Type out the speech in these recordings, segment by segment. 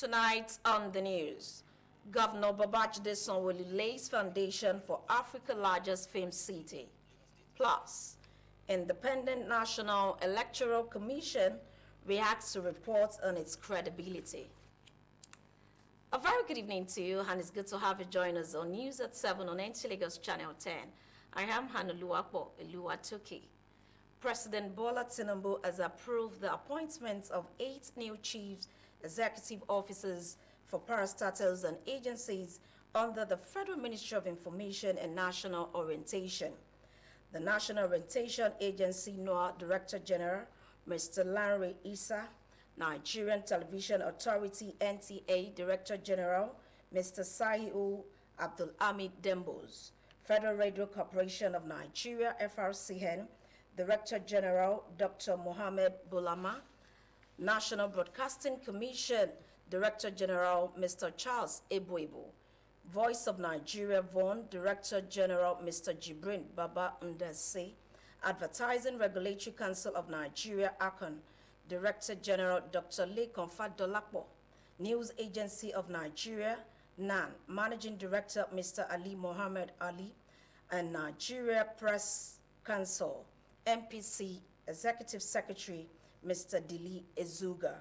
Tonight on the news, Governor Babajide Sanwo-Olu lays foundation for Africa's largest film city. Plus, Independent National Electoral Commission reacts to reports on its credibility. A very good evening to you, and it's good to have you join us on News at 7 on NT Lagos Channel 10. I am Hanuluwapo Eluwatoki. President Bola Tinubu has approved the appointments of 8 new chief executive officers for parastatals and agencies under the Federal Ministry of Information and National Orientation. The National Orientation Agency NOAA Director General, Mr. Lanre Issa, Nigerian Television Authority NTA Director General, Mr. Saiu Abdul Hamid Dembos, Federal Radio Corporation of Nigeria FRCN, Director General Dr. Mohammed Bulama, National Broadcasting Commission Director General Mr. Charles Ebuebo, Voice of Nigeria VON Director General Mr. Jibrin Baba Ndase, Advertising Regulatory Council of Nigeria ACON Director General Dr. Lekan Fadolapo, News Agency of Nigeria NAN Managing Director Mr. Ali Mohammed Ali, and Nigeria Press Council MPC Executive Secretary Mr. Dili Ezuga.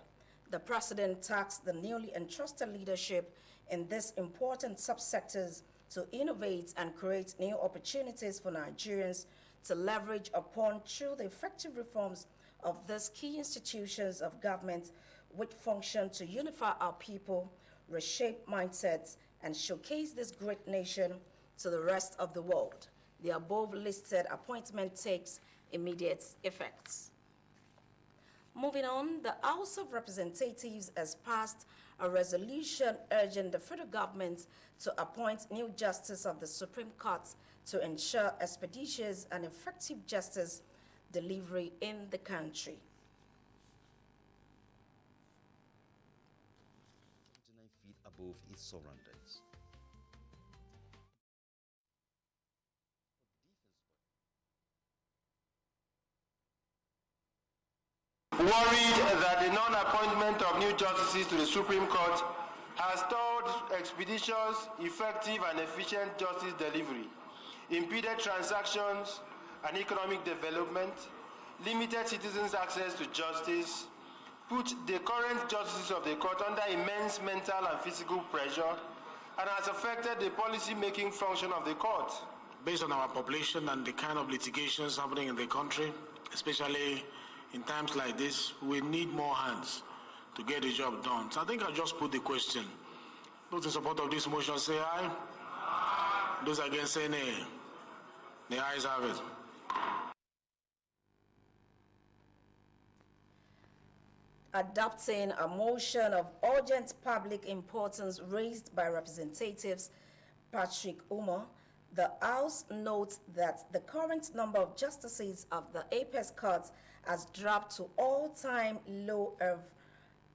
The President tasked the newly entrusted leadership in these important subsectors to innovate and create new opportunities for Nigerians to leverage upon through the effective reforms of these key institutions of government which function to unify our people, reshape mindsets, and showcase this great nation to the rest of the world. The above listed appointment takes immediate effects. Moving on, the House of Representatives has passed a resolution urging the federal government to appoint new justices of the Supreme Court to ensure expeditious and effective justice delivery in the country. 29 feet above its surroundings. Worried that the non-appointment of new justices to the Supreme Court has stalled expeditious, effective, and efficient justice delivery, impeded transactions and economic development, limited citizens' access to justice, put the current justices of the court under immense mental and physical pressure, and has affected the policy-making function of the court. Based on our population and the kind of litigations happening in the country, especially in times like this, we need more hands to get the job done. So I think I'll just put the question. Those in support of this motion say aye. Aye. Those against say nay. The ayes have it. Adopting a motion of urgent public importance raised by Representatives Patrick Umar, the House notes that the current number of justices of the Apex Court has dropped to all-time low of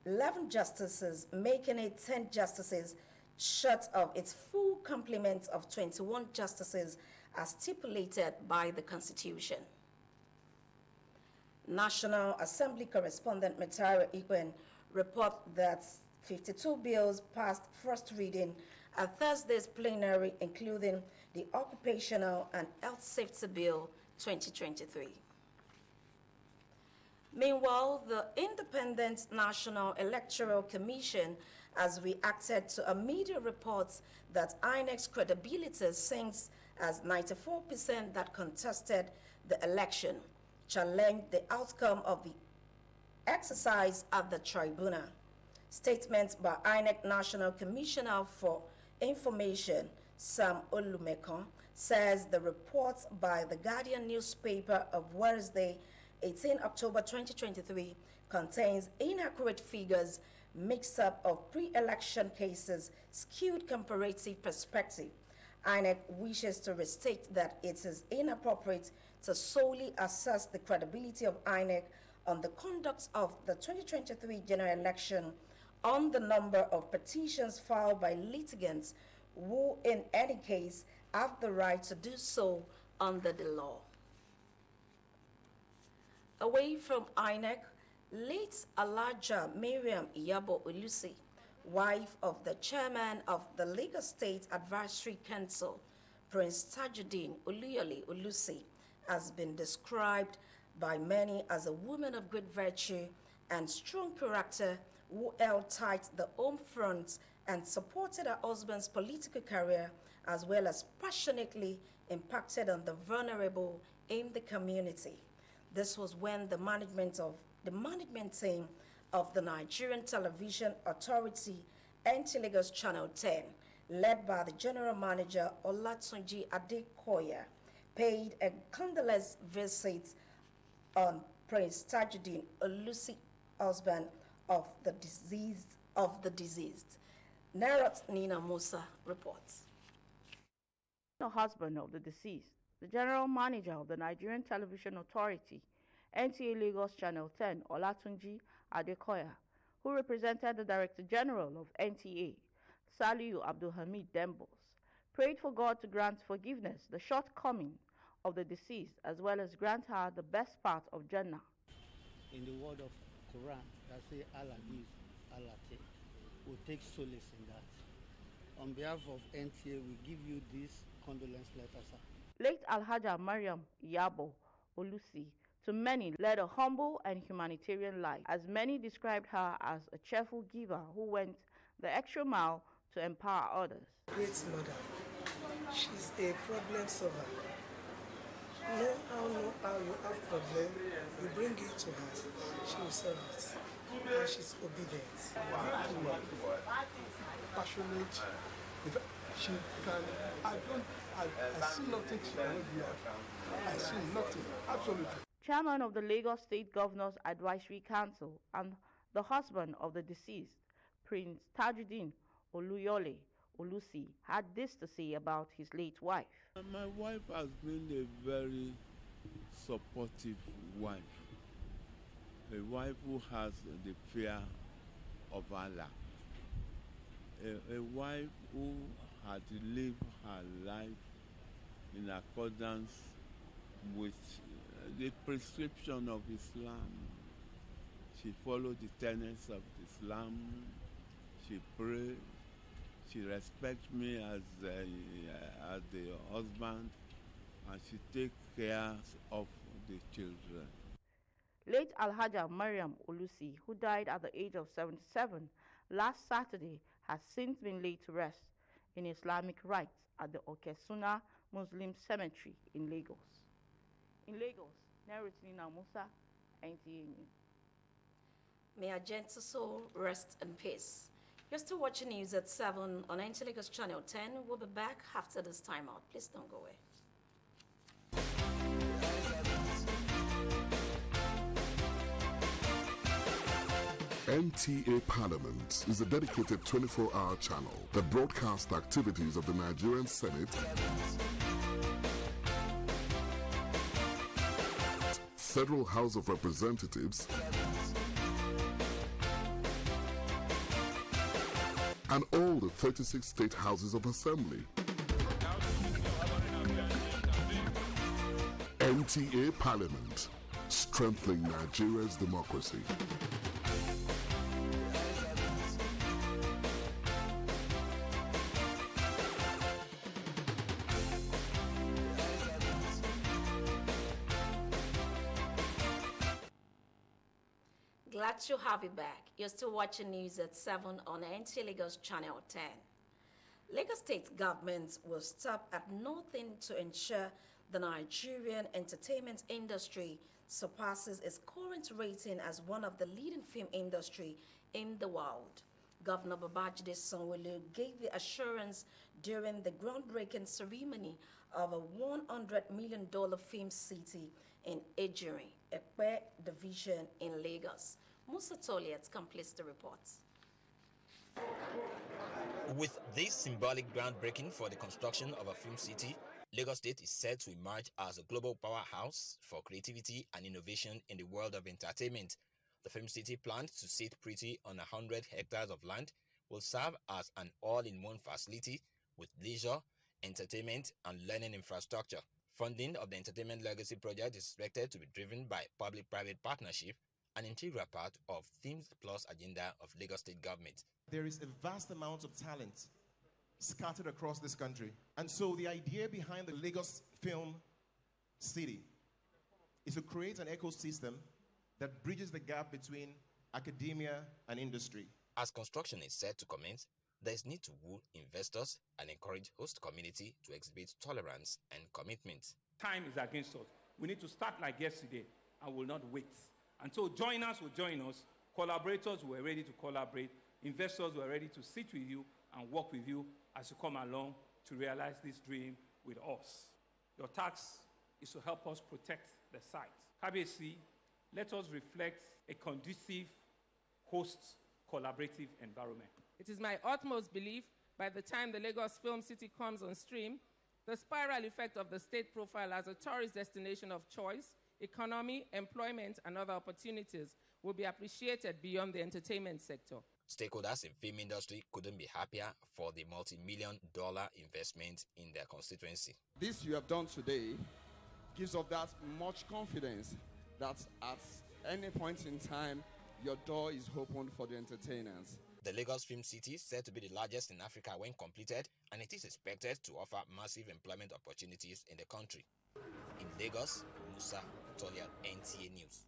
11 justices, making it 10 justices short of its full complement of 21 justices as stipulated by the Constitution. National Assembly correspondent Metara Ikwen report that 52 bills passed first reading at Thursday's plenary, including the Occupational and Health Safety Bill 2023. Meanwhile, the Independent National Electoral Commission has reacted to a media report that INEC's credibility sinks as 94% that contested the election challenged the outcome of the exercise at the tribunal. Statements by INEC National Commissioner for Information, Sam Olumekon, says the report by the Guardian newspaper of Wednesday, 18 October 2023, contains inaccurate figures, mix-up of pre-election cases, skewed comparative perspective. INEC wishes to restate that it is inappropriate to solely assess the credibility of INEC on the conduct of the 2023 general election on the number of petitions filed by litigants who, in any case, have the right to do so under the law. Away from INEC, late Alaja Miriam Iyabo Olusi, wife of the chairman of the Lagos State Advisory Council, Prince Tajuddin Oluyole Olusi, has been described by many as a woman of great virtue and strong character who held tight the home front and supported her husband's political career, as well as passionately impacted on the vulnerable in the community. This was when the management team of the Nigerian Television Authority, NT Lagos Channel 10, led by the General Manager Olatunji Adekoya, paid a condolence visit on Prince Tajuddin Olusi, husband of the deceased. Narot Nina Musa reports. The husband of the deceased, the General Manager of the Nigerian Television Authority, NTA Lagos Channel 10, Olatunji Adekoya, who represented the Director General of NTA, Saliu Abdulhamid Dembos, prayed for God to grant forgiveness the shortcoming of the deceased, as well as grant her the best part of Jannah. In the word of Quran, that say Allah gives, Allah take. We'll take solace in that. On behalf of NTA, we give you this condolence letter, sir. Late Alhaja Mariam Iyabo Olusi, to many, led a humble and humanitarian life, as many described her as a cheerful giver who went the extra mile to empower others. Great mother. She's a problem solver. No how you have problem, you bring it to her. She will solve it. And she's obedient. Passionate. She can. I see nothing she cannot do. I see nothing. Absolutely. Chairman of the Lagos State Governors Advisory Council and the husband of the deceased, Prince Tajuddin Oluyole Olusi, had this to say about his late wife. My wife has been a very supportive wife, a wife who has the fear of Allah, a wife who had lived her life in accordance with the prescription of Islam. She followed the tenets of Islam. She prayed. She respects me as the husband, and she takes care of the children. Late Alhaja Mariam Olusi, who died at the age of 77 last Saturday, has since been laid to rest in Islamic rites at the Okesuna Muslim Cemetery in Lagos. In Lagos, Nerutina Musa, NTA News. May our gentle soul rest in peace. You're still watching news at 7 on NT Lagos Channel 10. We'll be back after this timeout. Please don't go away. NTA Parliament is a dedicated 24-hour channel that broadcasts the activities of the Nigerian Senate, Federal House of Representatives, and all the 36 state houses of assembly. NTA Parliament, strengthening Nigeria's democracy. Glad to have you back. You're still watching news at 7 on NT Lagos Channel 10. Lagos State government will stop at nothing to ensure the Nigerian entertainment industry surpasses its current rating as one of the leading film industry in the world. Governor Babajide Sanwo-Olu gave the assurance during the groundbreaking ceremony of a $100 million film city in Ejiri, Ekpe Division in Lagos. Musa Toliat completes the report. With this symbolic groundbreaking for the construction of a film city, Lagos State is set to emerge as a global powerhouse for creativity and innovation in the world of entertainment. The film city, planned to sit pretty on 100 hectares of land, will serve as an all-in-one facility with leisure, entertainment, and learning infrastructure. Funding of the Entertainment Legacy Project is expected to be driven by public-private partnership, an integral part of Themes Plus agenda of Lagos State government. There is a vast amount of talent scattered across this country. And so the idea behind the Lagos Film City is to create an ecosystem that bridges the gap between academia and industry. As construction is set to commence, there is need to woo investors and encourage host community to exhibit tolerance and commitment. Time is against us. We need to start like yesterday and will not wait. And so joiners will join us, collaborators who are ready to collaborate, investors who are ready to sit with you and work with you as you come along to realize this dream with us. Your task is to help us protect the site. KBC, let us reflect a conducive, host, collaborative environment. It is my utmost belief by the time the Lagos Film City comes on stream, the spiral effect of the state profile as a tourist destination of choice, economy, employment, and other opportunities will be appreciated beyond the entertainment sector. Stakeholders in film industry couldn't be happier for the multi-million-dollar investment in their constituency. This you have done today gives us that much confidence that at any point in time, your door is open for the entertainers. The Lagos Film City is said to be the largest in Africa when completed, and it is expected to offer massive employment opportunities in the country. In Lagos, Musa Toliat, NTA News.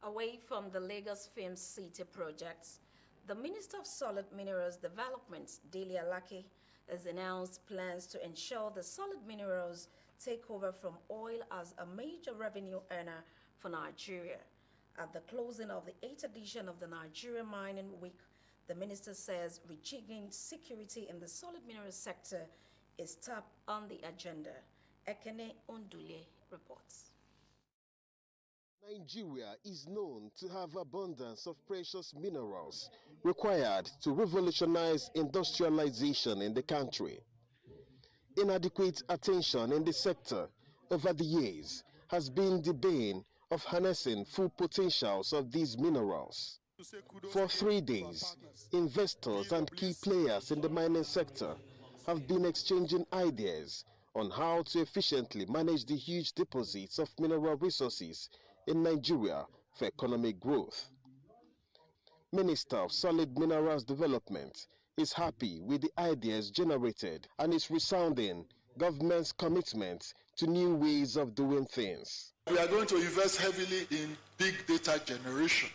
Away from the Lagos Film City projects, the Minister of Solid Minerals Development, Dele Alake, has announced plans to ensure the solid minerals take over from oil as a major revenue earner for Nigeria. At the closing of the 8th edition of the Nigeria Mining Week, the minister says rejigging security in the solid minerals sector is top on the agenda. Ekene Ondule reports. Nigeria is known to have abundance of precious minerals required to revolutionize industrialization in the country. Inadequate attention in the sector over the years has been the bane of harnessing full potentials of these minerals. For 3 days, investors and key players in the mining sector have been exchanging ideas on how to efficiently manage the huge deposits of mineral resources in Nigeria for economic growth. Minister of Solid Minerals Development is happy with the ideas generated and is resounding government's commitment to new ways of doing things. We are going to invest heavily in big data generation,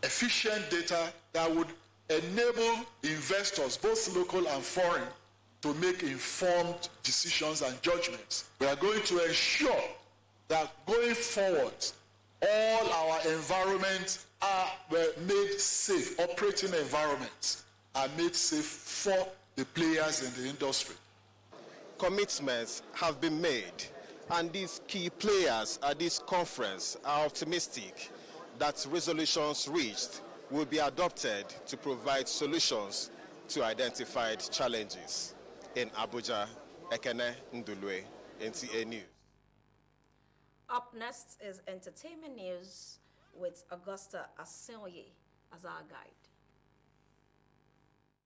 efficient data that would enable investors, both local and foreign, to make informed decisions and judgments. We are going to ensure that going forward, all our environments are made safe, operating environments are made safe for the players in the industry. Commitments have been made, and these key players at this conference are optimistic that resolutions reached will be adopted to provide solutions to identified challenges. In Abuja, Ekene Ndulwe, NTA News. Up next is entertainment news with Augusta Asenye as our guide.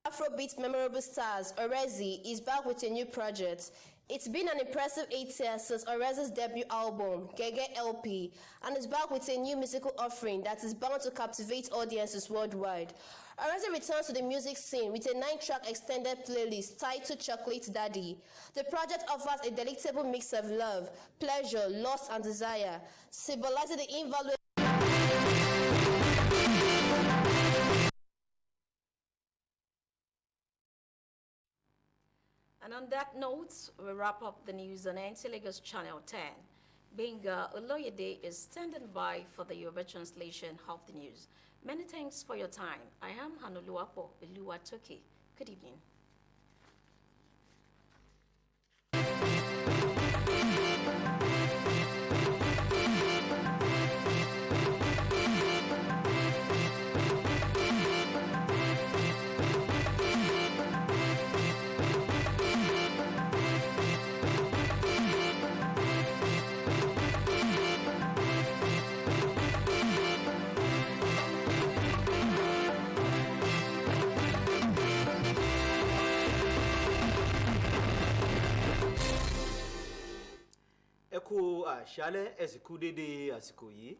Afrobeat memorable stars Orezi is back with a new project. It's been an impressive 8 years since Orezi's debut album, Gege LP, and is back with a new musical offering that is bound to captivate audiences worldwide. Orezi returns to the music scene with a 9-track extended playlist titled Chocolate Daddy. The project offers a delectable mix of love, pleasure, loss, and desire, symbolizing the invaluable And on that note, we wrap up the news on NTA Lagos Channel 10. Benga Oloyede is standing by for the Yoruba translation of the news. Many thanks for your time. I am Hanuluapo Oluwatoke. Good evening. ẹ kú àṣálẹ́ ẹ sì kú dédé àsìkò yìí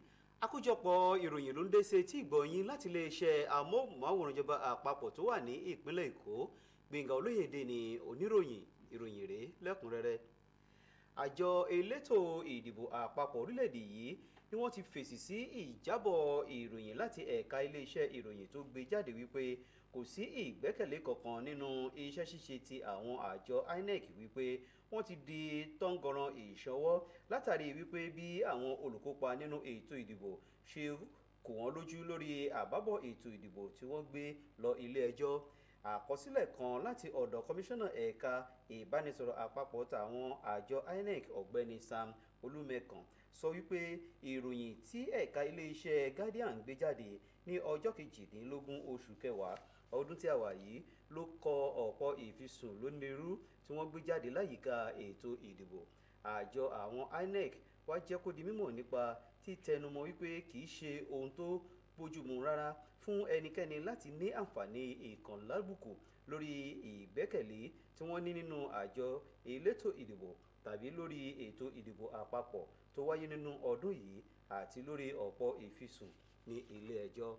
àkójọpọ̀ ìròyìn ló ń dé sí etí ìgbọ̀nyín láti iléeṣẹ́ amóhùnmáwòrán ìjọba àpapọ̀ tó wà ní ìpínlẹ̀ Èkó. Gbénga Olóyèdè ni oníròyìn ìròyìn rèé lẹ́kùnrẹ́rẹ́. Àjọ elétò ìdìbò àpapọ̀ orílẹ̀-èdè yìí ni wọ́n ti fèsì sí ìjábọ̀ ìròyìn láti ẹ̀ka iléeṣẹ́ ìròyìn tó gbé jáde wípé kò sí ìgbẹ́kẹ̀lé kankan nínú iṣẹ́ ṣíṣe ti àwọn àjọ INEC wípé wọ́n ti di tọ́ngọ̀ràn ìṣọwọ́ látàrí wípé bí àwọn olùkópa nínú ètò ìdìbò ṣe kò wọ́n lójú lórí àbábọ̀ ètò ìdìbò tí wọ́n gbé lọ ilé ẹjọ́. Àkọsílẹ̀ kan láti ọ̀dọ̀ kọmíṣánná ẹ̀ka ìbánisọ̀rọ̀ àpapọ̀ tàwọn àjọ INEC ọ̀gbẹ́ni Sam Olúmẹ̀kàn sọ wípé ìròyìn tí ẹ̀ka iléeṣẹ́ Guardian gbé jáde ní ọjọ́ 18 oṣù kẹwàá ọdún tí a wà yìí ló kọ ọ̀pọ̀ ìfisùn lónírú tí wọ́n gbé jáde láyìíká ètò ìdìbò. Àjọ àwọn INEC wá jẹ́ kó di mímọ̀ nípa títẹnumọ́ wípé kì í ṣe ohun tó bójúmu rárá fún ẹnikẹ́ni láti ní àǹfààní ìkànlábùkù lórí ìgbẹ́kẹ̀lé tí wọ́n ní nínú àjọ elétò ìdìbò tàbí lórí ètò ìdìbò àpapọ̀ tó wáyé nínú ọdún yìí àti lórí ọ̀pọ̀ ìfisùn ní ilé ẹjọ́.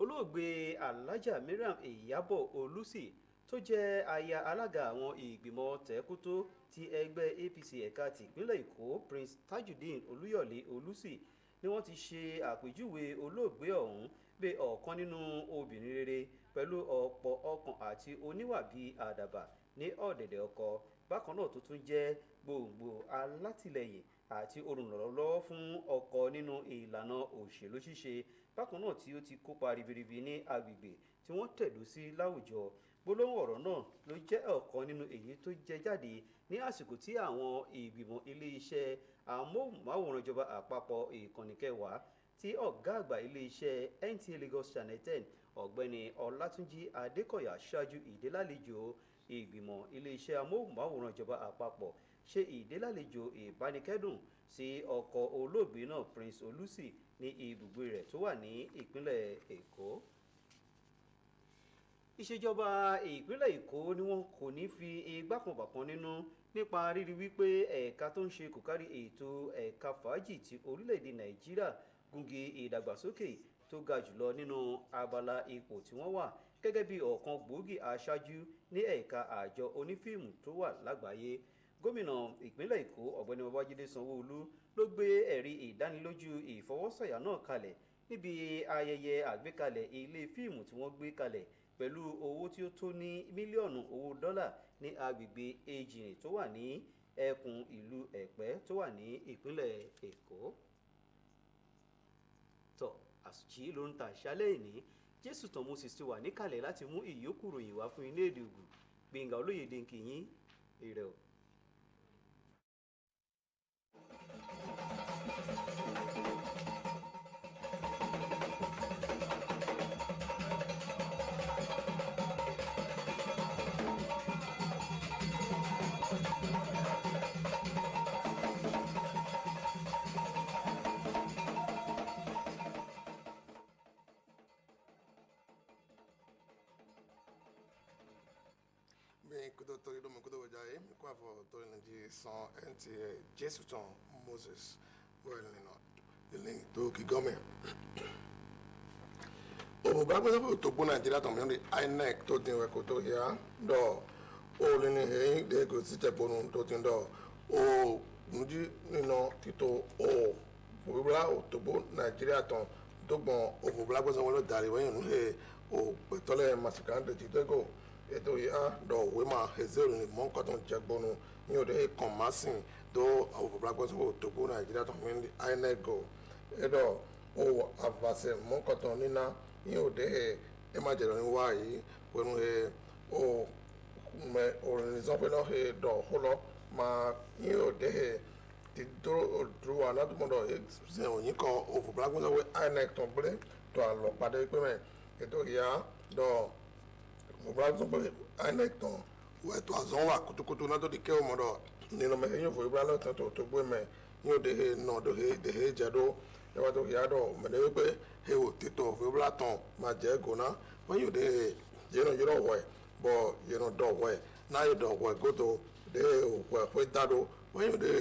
Olóògbé Alhaja Mariam Iyabo Olusi tó jẹ́ aya alága àwọn ìgbìmọ̀ tẹ̀kútó ti ẹgbẹ́ APC ẹ̀ka tìpínlẹ̀ Èkó Prince Tajudeen Olúyọ̀lé Olusi ni wọ́n ti ṣe àpèjúwe olóògbé ọ̀hún bí ọ̀kan nínú obìnrin rere pẹ̀lú ọ̀pọ̀ ọkàn àti oníwà bíi àdàbà ní ọ̀dẹ̀dẹ̀ ọkọ. Bákan náà tó tún jẹ́ gbòǹgbò alátìlẹyìn àti olùrànlọ́wọ́ fún ọkọ nínú ìlànà òṣèlú ṣíṣe. Bákan náà tí ó ti kópa ribiribi ní agbègbè tí wọ́n tẹ̀dó sí láwùjọ. Gbólóhùn ọ̀rọ̀ náà ló jẹ́ ọ̀kan nínú èyí tó jẹ jáde ní àsìkò tí àwọn ìgbìmọ̀ ilé-iṣẹ́ amóhùnmáwòrán ìjọba àpapọ̀ ìkànnì kẹwàá tí ọ̀gá àgbà ilé-iṣẹ́ NTA Lagos Channel 10 ọ̀gbẹ́ni Ọlátúnjí Adékọ̀yà ṣáájú ìdélálejò ìgbìmọ̀ ilé-iṣẹ́ amóhùnmáwòrán ìjọba àpapọ̀ ṣe ìdélálejò ìbánikẹ́dùn sí ọkọ olóògbé náà Prince Olusi ní ibùgbé rẹ̀ tó wà ní ìpínlẹ̀ Èkó. Ìṣèjọba ìpínlẹ̀ Èkó ni wọn kò ní fi igbá kan bàkan nínú nípa rírí wípé ẹ̀ka tó ń ṣe kòkárí ètò ẹ̀ka fàájì ti orílẹ̀-èdè Nàìjíríà gúnge ìdàgbàsókè tó ga jùlọ nínú abala ipò tí wọ́n wà gẹ́gẹ́ bí ọ̀kan gbòógì aṣáájú ní ẹ̀ka àjọ onífíìmù tó wà lágbàáyé. Gómìnà ìpínlẹ̀ Èkó ọ̀gbẹ́ni Babájídé Sanwó-Olú ló gbé ẹ̀rí ìdánilójú ìfọwọ́sọ̀yà náà kalẹ̀ níbi ayẹyẹ àgbékalẹ̀ ilé fíìmù tí wọ́n gbé kalẹ̀ pẹ̀lú owó tí ó tó ní mílíọ̀nù owó dọ́là ní agbègbè Ejìnrìn tó wà ní ẹkùn ìlú Ẹ̀pẹ́ tó wà ní ìpínlẹ̀ Èkó. Tọ́ àsùnjì ló ń ta àṣálẹ́ ìní Jésù tán Moses ti wà níkàlẹ̀ láti mú ìyókù ròyìn wá fún ilé èdè Ògùn. Gbénga Olóyèdè ń kí yín ire o. San NTA Jésù tán Moses Wellington ilé tó kí gọ́mẹ̀. Òbúgbà gbèsè tó gbó Nàìjíríà tó mìíràn INEC tó dín wẹ̀kọ̀ tó yá dọ̀ ó lé ní ẹ̀yìn dẹ́gò sí tẹ̀pọ̀nù tó ti ń dọ̀ ó nùjí nínú títò ó òbúgbà tó gbó Nàìjíríà tán tó gbọ̀n òbúgbà gbèsè wọn ló darí wẹ́yìn nù ẹ̀ ó pẹ̀tọ́lẹ̀ màsìkà ń dẹ̀tí dẹ́gò edo ya do wema hezelu ni monko ton jagbonu yo de komasin do awobra so to go Nigeria to win inego edo o avase monko ton nina yo de e ma jero ni wa yi wenu he o me organization pelo he do holo ma yo de ti dro another mondo se oyin ko awobra so we inek ton bre to alo pade pe me edo ya do awobra so bre inek ton we to azon wa kutukutu na to di ke o modo nínú mẹ yín fún ibùdó tó tó gbé mẹ yín ò de nà do de jẹdo yàrá tó yà dọ mẹlẹ wípé he ò tètò fún ibùdó tán máa jẹ gòná wọn yóò de yẹn yọrọ wẹ bọ yẹn dọ wẹ náà yóò dọ wẹ gòtò de wẹ fún dado wọn yóò de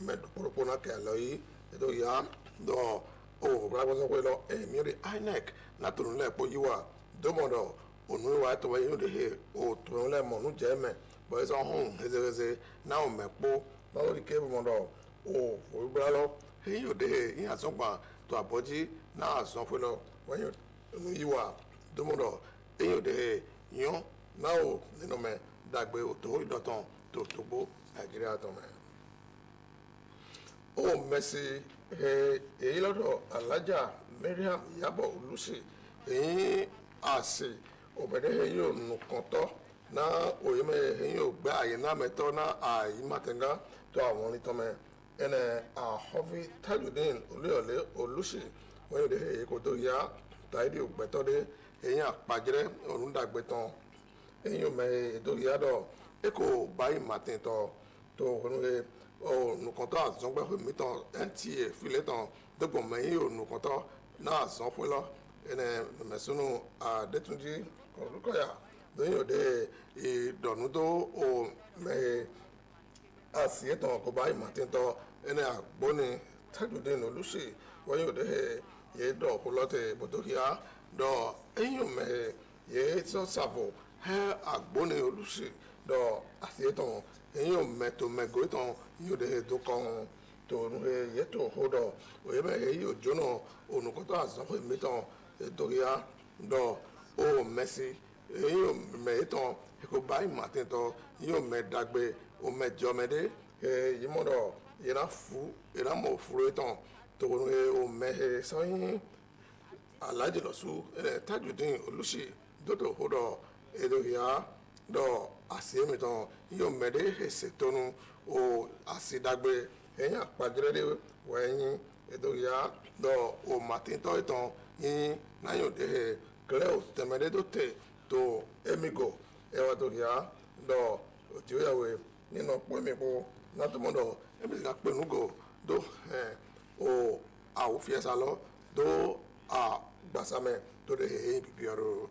mẹ dùpọ̀lọpọ̀ náà kẹ lọ yìí ètò yà dọ o ìbúra gbọ́sọ̀ pé lọ ẹ̀mí rí INEC látòrò ńlẹ̀ pọ̀ yìí wà dọ́mọdọ̀ ònú ìwà ètò wọn yóò de he ò tòrò ńlẹ̀ mọ̀ ọ̀nù jẹ́ mẹ́ bọ̀ ẹ̀sán hùn hezeheze náà ò mẹ́pọ̀ lọ́wọ́ di kébù mọ́dọ̀ o òwúgbọ́n lọ èyí ò dé yín àsọ̀gbà tó àbọ̀jí náà àsọ̀ pé lọ wọ́n yóò nù yí wà dọ́mọdọ̀ èyí ò dé yán náà ò nínú mẹ́ dàgbé òtò ìdọ̀tàn tó tógbó Nàìjíríà tó mẹ́. ó mẹ́sì èyí lọ́dọ̀ Alájà Mariam Iyabo Olusi èyí àsè òbẹ̀dẹ̀ èyí ò nù kọ́tọ́ na oyeme henyo gba aye na meto na ayi matenga to àwọn ni tome ene ahofi Tajudeen Oluyole Olusi won yo de he ko to ya taidi ogbeto de eyin apajere orun dagbe tan eyin me to ya do e ko bayi matin to onu he o nu kan to azon gbe mi tan NTA file tan dogbon me yin o nu kan to na azon pe lo ene mesunu Adetunji Olukoya lẹ́yìn òde ìdọ̀nù tó o mẹ́ẹ̀ àṣìyẹ́tàn kò bá ìmọ̀tẹ́tọ̀ ẹni àgbọ́ni Tajudeen Olusi wọ́n yóò dé yé dọ̀ kó lọ́tẹ̀ bọ́tòkìá dọ̀ ẹ̀yìn mẹ́ẹ̀ yé sọ sàfò ẹ̀ àgbọ́ni Olusi dọ̀ àṣìyẹ́tàn ẹ̀yìn mẹ́tò mẹ́gòtàn yóò dé tó kàn tó yẹ tó hó dọ̀ òye mẹ́ẹ̀ yóò jóná ònùkọ́tọ̀ àzọ́kọ̀ ìmẹ́tàn ètòkìá dọ̀ ó mẹ́sì yóò mẹ ìtàn kò bá ìmọ̀ àtẹ̀tọ̀ yóò mẹ dàgbé o mẹ jọmẹdé yìí mọ̀dọ̀ yìí fún yìí mọ̀ fúru ìtàn tòun o mẹ sọ́yìn Alhaji lọ́sù Tajudeen Olusi dòdò hódọ̀ èdè yà dọ̀ àṣìyẹ́mìtàn yóò mẹ dé èsè tónú o àṣìdàgbé ẹ̀yìn àpàjẹ́rẹ́dẹ́ wẹ̀yìn èdè yà dọ̀ o màtẹ́tọ̀ ìtàn yìí náà yóò dé kẹlẹ́ o tẹ̀mẹ́dẹ́ tó tẹ̀ to emigo ewa to ya do ti o yawe nínú pemipo natumodo emi ka penugo do o a o fiesa lo do a gbasame to de he bibioro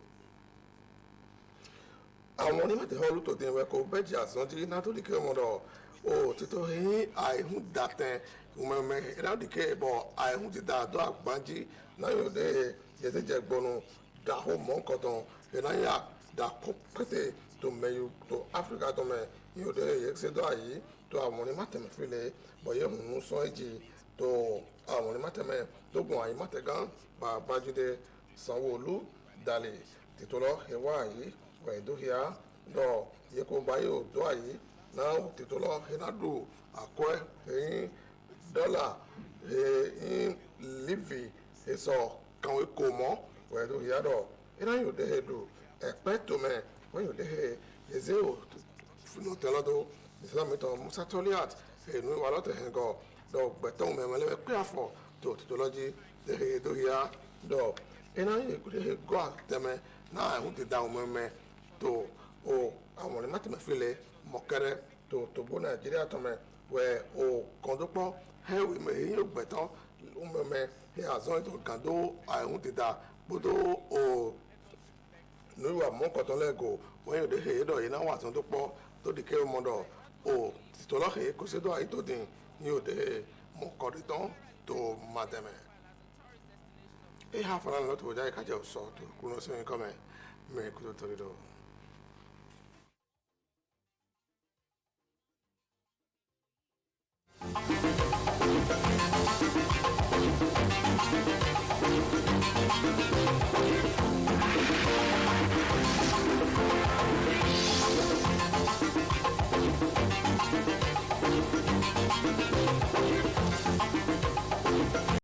àwọn onímọ̀ tẹ̀họ́ olùtò dín wẹ́ kó bẹ́ẹ̀jì àsánjí nítorí kí ọmọdé o títọ́ ẹ̀yìn àìhùn dàtẹ̀ ìmọ̀ọ́mẹ́ ìdádìkẹ́ ìbọ̀ àìhùn ti dáadọ́ àgbájí náà yóò dé yẹtẹ́jẹ́ gbọ́nu dàhó mọ́kọ̀tàn ìnáyà dàkó pété tó mẹ́yù tó Áfíríkà tó mẹ́ yóò dé yẹtẹ́jẹ́ àyí tó àwọn onímọ̀ tẹ̀mẹ́ fílẹ̀ bọ̀yẹ̀ hùn sọ èjì tó àwọn onímọ̀ tẹ̀mẹ́ tó gùn àyí mọ̀tẹ́gán Babájídé Sanwó-Olú dalẹ̀ tìtọ́lọ́ ẹ̀wá àyí wẹ̀ẹ́dọ́hìá dọ̀ yẹ́kọ̀ báyìí ò dọ́ àyí náà tìtọ́lọ́ ẹ̀nàdù àkọ́ ẹ̀yìn dọ́là ẹ̀yìn lìvì ẹ̀sọ̀ kàwé kò mọ́ wẹ̀ẹ́dọ́hìá dọ̀ ẹ̀nà yóò dé ẹ̀dù ẹ̀pẹ́ tòmẹ̀ wọ́n yóò dé ẹ̀zẹ́ ò fúnú tẹ́lọ́dọ̀ ìsìlámìtàn Musa Toliat ẹ̀nu ìwà lọ́tẹ̀ ẹ̀gọ́ dọ̀ gbẹ̀tọ̀ mẹ́mẹ́lẹ́mẹ́ pé àfọ̀ tó tìtọ́lọ́jì ẹ̀dọ́hìá dọ̀ ẹ̀nà yóò dé ẹ̀gọ́ àtẹ̀mẹ́ náà ẹ̀hún ti da ọmọ ẹ̀mẹ́ tó o àwọn ọ̀rẹ́ mẹ́tẹ̀mẹ́ fílẹ̀ mọ̀kẹ́rẹ́ tó tó bó Nàìjíríà tọ́mẹ́ wẹ̀ o kọ́ńdópọ̀ ẹ̀wì mẹ́yìn yóò gbẹ̀tọ́ ọmọ ẹ̀mẹ́ ẹ̀ àzọ́ ètò gàdó ẹ̀hún ti da gbódò o níwà mọ́kọ̀tọ́ lẹ́gọ̀ wọ́n yóò dé ẹ̀yẹ́ dọ̀ yìí náà wà tó pọ̀ tó di kẹ́ ọmọdọ̀ o tìtọ́lọ́hẹ̀ kó sédọ̀ àyè tó dín yóò dé mọ̀kọ̀dítọ́ tó má tẹ̀mẹ́ e ha fana lọ tó jáde kájẹ ọsọ tó kúrò sí mi kọmẹ mẹ́rin kúrò torí dọ.